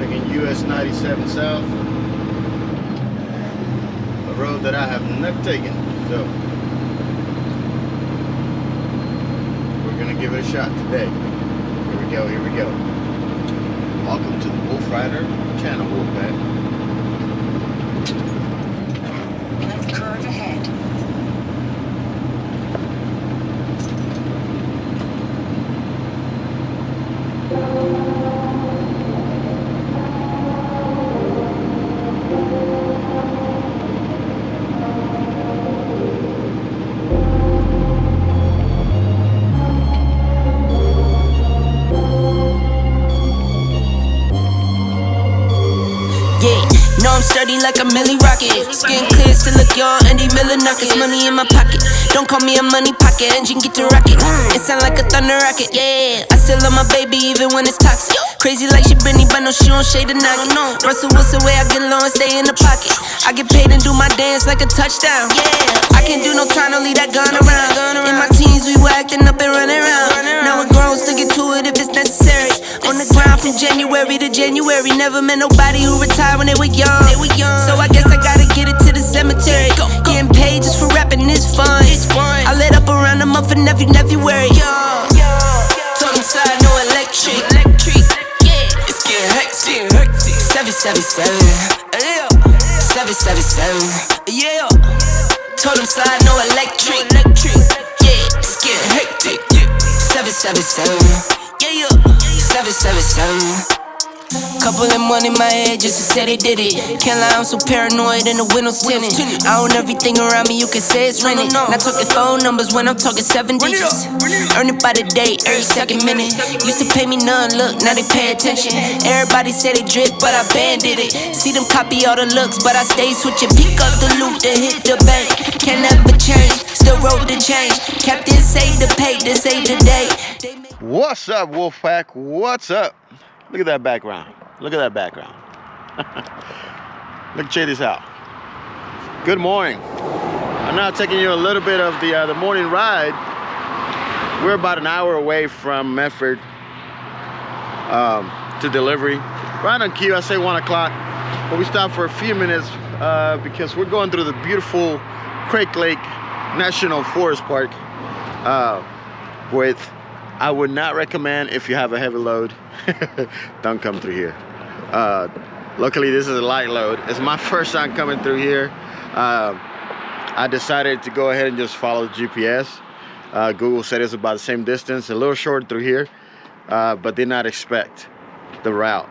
Taking US 97 South, a road that I have never taken, so we're gonna give it a shot today. Here we go, here we go. Welcome to the Wolf Rider channel, Wolfpack. Let's curve ahead. No, I'm sturdy like a Millie Rocket. Skin clear, still look young, Andy Miller knockers. Money in my pocket, don't call me a money pocket. Engine get to rocket, it sound like a thunder rocket. Yeah, I still love my baby even when it's toxic. Crazy like she Britney, but no, she don't shade the knock. Russell Wilson way I get low and stay in the pocket. I get paid and do my dance like a touchdown. Yeah, I can't do no trying to leave that gun around. In my teens we were acting up and running around. Now we're grown, still get to it if it's necessary. On the ground from January to January. Never met nobody who retired when they were young. So I guess I gotta get it to the cemetery. Getting paid just for rapping is fun. I lit up around the month of February. Told him side, no electric. It's getting hectic. 777. 777. Yeah. Told him slide, no electric. Yeah. It's getting hectic. 777. Yeah. 777. Couple of money in my head just to say they did it. Can't lie, I'm so paranoid and the windows tinted. I own everything around me, you can say it's rented. Not talking phone numbers when I'm talking 7 digits. Earn it by the day, every second minute. Used to pay me none, look, now they pay attention. Everybody say they drip, but I banded it. See them copy all the looks, but I stay switching. Pick up the loot, then hit the bank. Can never change, still roll the change. Captain say the pay, this ain't the day. What's up, Wolfpack? What's up? Look at that background. Look at that background. Look, check this out. Good morning. I'm now taking you a little bit of the morning ride. We're about an hour away from Medford to delivery. Right on cue, I say 1 o'clock, but we stopped for a few minutes because we're going through the beautiful Crake Lake National Forest Park with, I would not recommend if you have a heavy load, don't come through here. Luckily this is a light load. It's my first time coming through here. I decided to go ahead and just follow the GPS. Google said it's about the same distance, a little short through here, but did not expect the route.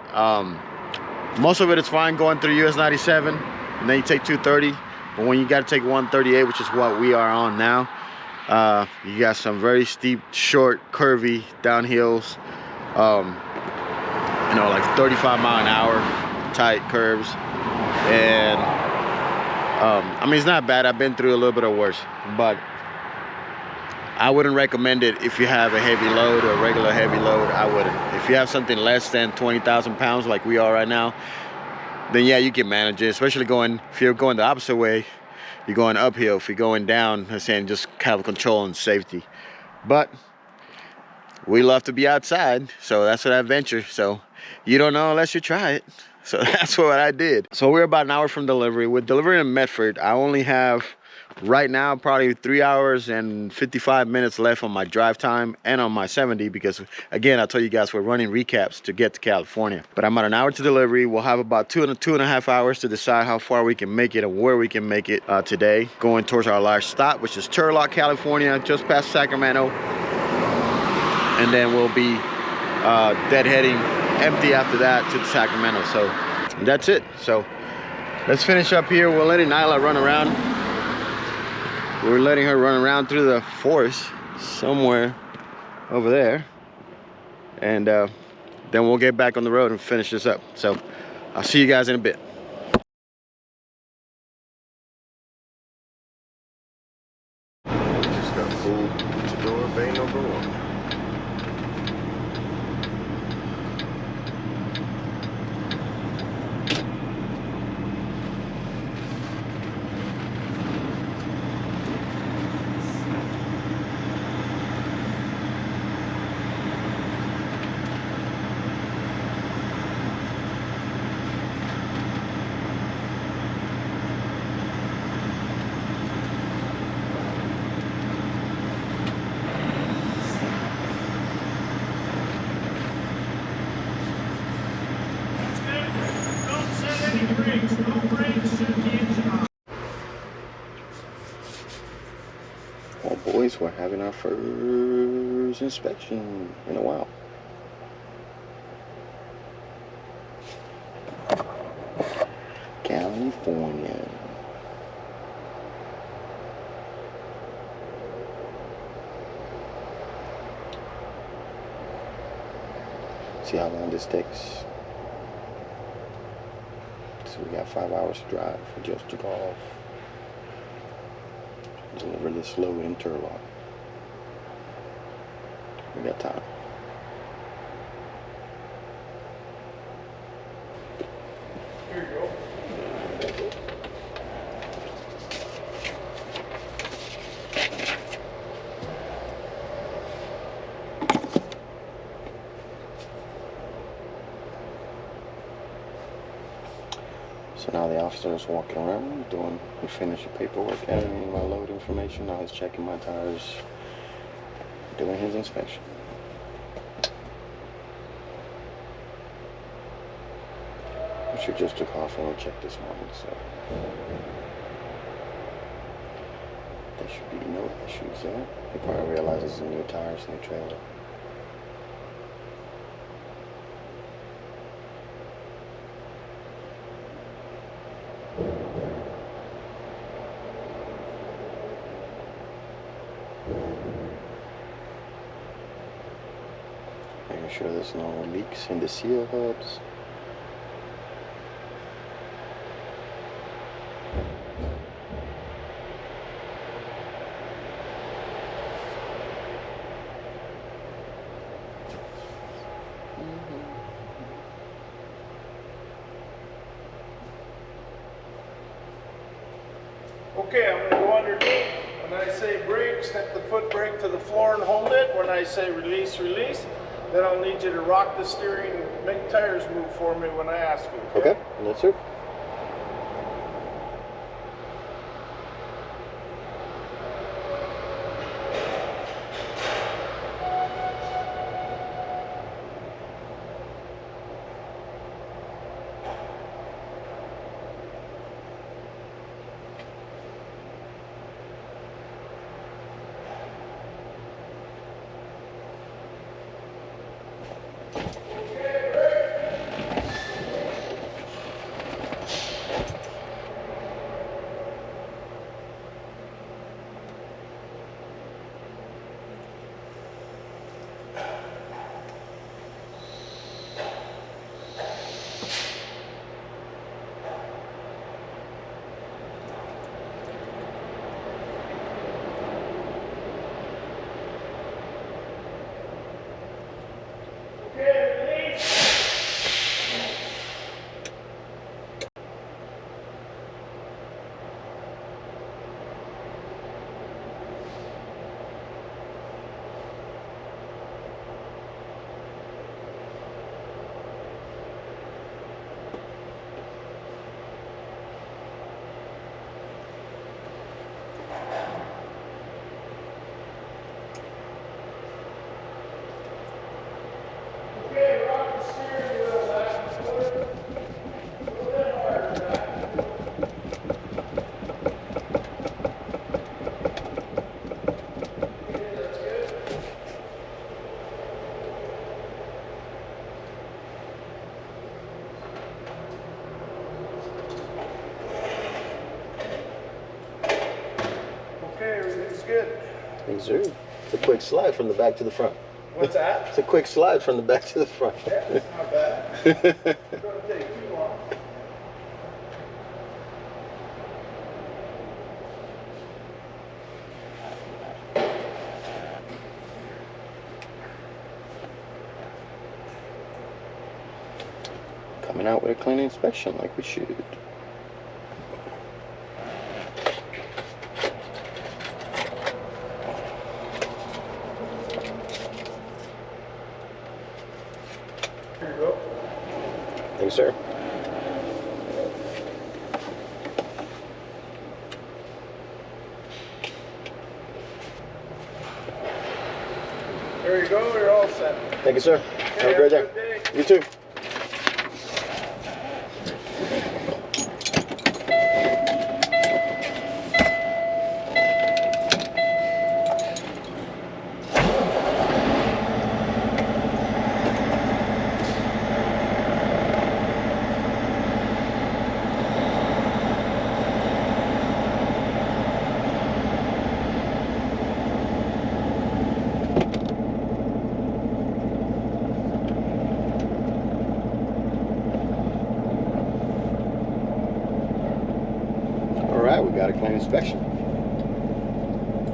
Most of it is fine going through US 97, and then you take 230, but when you got to take 138, which is what we are on now, you got some very steep, short, curvy downhills, you know, like 35 mile an hour tight curves. And I mean, it's not bad. I've been through a little bit of worse, but I wouldn't recommend it if you have a heavy load or a regular heavy load. I wouldn't. If you have something less than 20,000 pounds like we are right now, then yeah, you can manage it, especially if you're going the opposite way. You're going uphill. If you're going down, I'm saying just have control and safety. But we love to be outside, so that's an adventure. So you don't know unless you try it. So that's what I did. So we're about an hour from delivery. We're delivering in Medford. I only have right now probably 3 hours and 55 minutes left on my drive time and on my 70, because again, I told you guys we're running recaps to get to California. But I'm at an hour to delivery. We'll have about 2.5 hours to decide how far we can make it and where we can make it today, going towards our last stop, which is Turlock, California, just past Sacramento. And then we'll be deadheading empty after that to Sacramento. So that's it. So let's finish up here. We're letting Nyla run around. We're letting her run around through the forest somewhere over there, and then we'll get back on the road and finish this up. So I'll see you guys in a bit. Just got pulled to door bay number 1. having our first inspection in a while. California. See how long this takes. So we got 5 hours to drive. We just took off. Deliver this load in Turlock. We got time. Here you go. So now the officer is walking around he finished the paperwork, adding my load information. Now he's checking my tires, doing his inspection. Which we just took off and we checked this morning, so there should be no issues there. He probably realizes it's new tires, new trailer. Making sure there's no leaks in the seal hubs. Okay, I'm gonna go underneath. When I say brake, step the foot brake to the floor and hold it. When I say release, release, then I'll need you to rock the steering, make tires move for me when I ask you. Okay, yes sir. Good. Yes sir. It's a quick slide from the back to the front. What's that? It's a quick slide from the back to the front. Yeah, it's not bad. It's going to take too long. Coming out with a clean inspection like we should. Here you go. Thank you, sir. There you go, you're all set. Thank you, sir. Okay, Have a great good day. day. You too. got a clean inspection.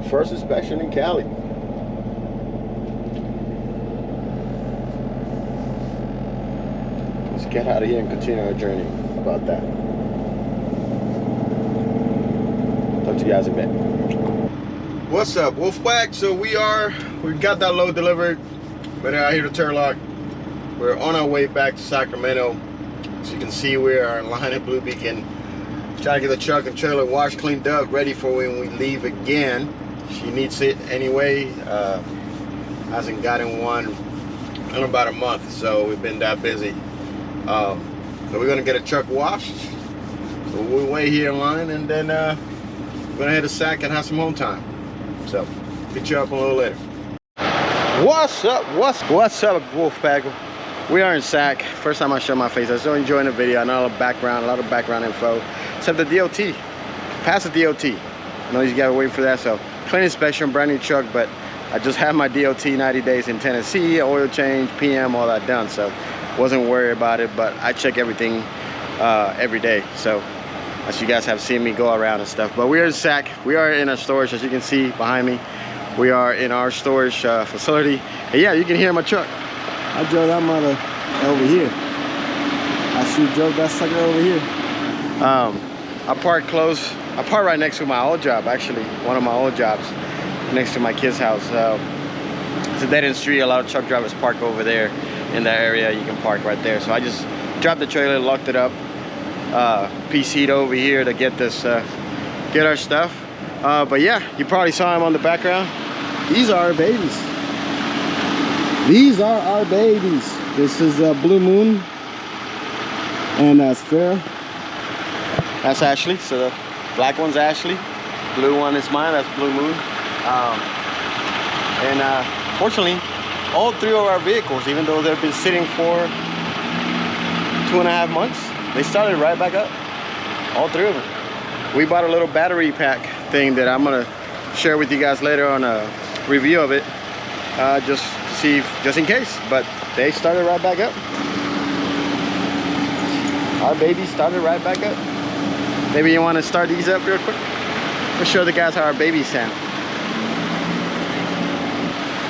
First inspection in Cali. Let's get out of here and continue our journey about that. Talk to you guys in a bit. What's up, Wolfpack? So we got that load delivered. We're out here to Turlock. We're on our way back to Sacramento. As you can see, we are in line at Blue Beacon. Trying to get the truck and trailer washed, cleaned up, ready for when we leave again. She needs it anyway. Hasn't gotten one in about a month, so we've been that busy. So we're gonna get a truck washed. So we'll wait here in line, and then we're gonna head to Sac and have some home time. So get you up a little later. What's up? What's up, Wolfpack? We are in Sac. First time I show my face. I still enjoying the video. I know a lot of background info. Except the DOT. Pass the DOT. I know you gotta wait for that. So clean inspection, brand new truck, but I just had my DOT 90 days in Tennessee, oil change, PM, all that done. So wasn't worried about it, but I check everything every day. So as you guys have seen me go around and stuff. But we are in Sac. We are in our storage, as you can see behind me. We are in our storage facility. And yeah, you can hear my truck. I drove that mother over here. I drove that sucker over here. I parked close. I parked right next to my old job, actually. One of my old jobs, next to my kid's house. It's a dead-end street. A lot of truck drivers park over there in that area. You can park right there. So I just dropped the trailer, locked it up, PC'd over here to get this, get our stuff. But yeah, you probably saw him on the background. These are our babies. These are our babies. This is Blue Moon, and that's Farrah. That's Ashley. So the black one's Ashley, blue one is mine. That's Blue Moon. Fortunately, all three of our vehicles, even though they've been sitting for 2.5 months, they started right back up. All three of them. We bought a little battery pack thing that I'm gonna share with you guys later on a review of it, just to see, just in case. But they started right back up. Our baby started right back up. Maybe you want to start these up real quick. Let's show the guys how our babies sound.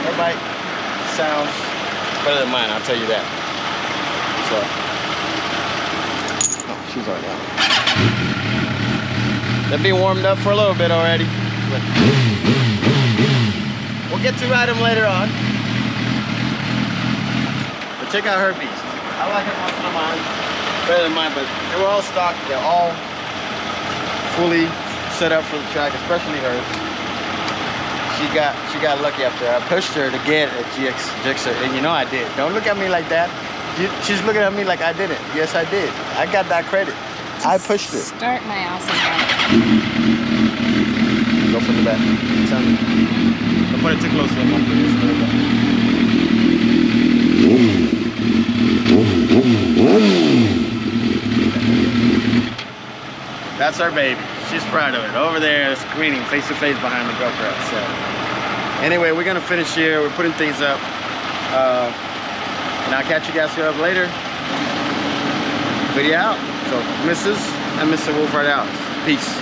Her bike sounds better than mine, I'll tell you that. So, oh, she's already out. They've been warmed up for a little bit already. But we'll get to ride them later on. But check out her beast. I like her more than mine, better than mine, but they were all stock. They're all fully set up for the track, especially hers. She got lucky up there. I pushed her to get a GXer, and you know I did. Don't look at me like that. She's looking at me like I didn't. Yes, I did. I got that credit. I pushed her. Start my awesome bike. Go from the back. Don't put it too close to the bumper. That's our baby. She's proud of it. Over there, screening face to face behind the GoPro. So, anyway, we're gonna finish here. We're putting things up, and I'll catch you guys up later. Video out. So, Mrs. and Mr. Wolf right out. Peace.